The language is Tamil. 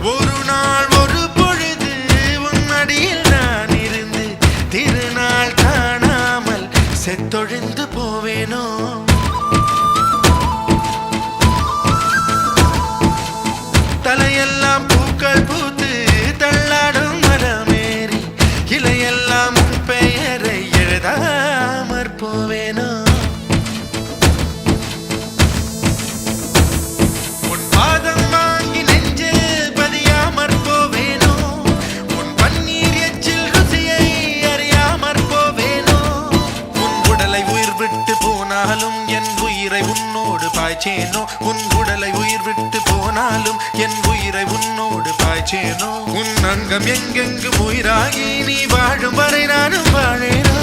ஒரு நாள் ஒரு பொழுது உன்னடியில் நான் இருந்து திருநாள் காணாமல் செத்தொழிந்து போவேனோ தலையெல்லாம் பூக்கள் பூத்து தள்ளாடும் மரமேறி இலையெல்லாம் உன் பெயரை எழுதாமற் போவேனோ உன் பாதம் வாங்கி நெஞ்சில் பதியாமற் போவேனோ உன் பன்னீர் எச்சில் ருசியை அறியாமற் போவேனோ உன் உடலை உயிர் விட்டு போனாலும் என் உயிரை உன்னோடு பாய்ச்சேனோ உன் உடலை உயிர் விட்டு போனாலும் என் உயிரை உன்னோடு பாய்ச்சேனோ உன் அங்கம் எங்கெங்கு உயிராகி நீ வாழும் வரை நானும் வாழேனோ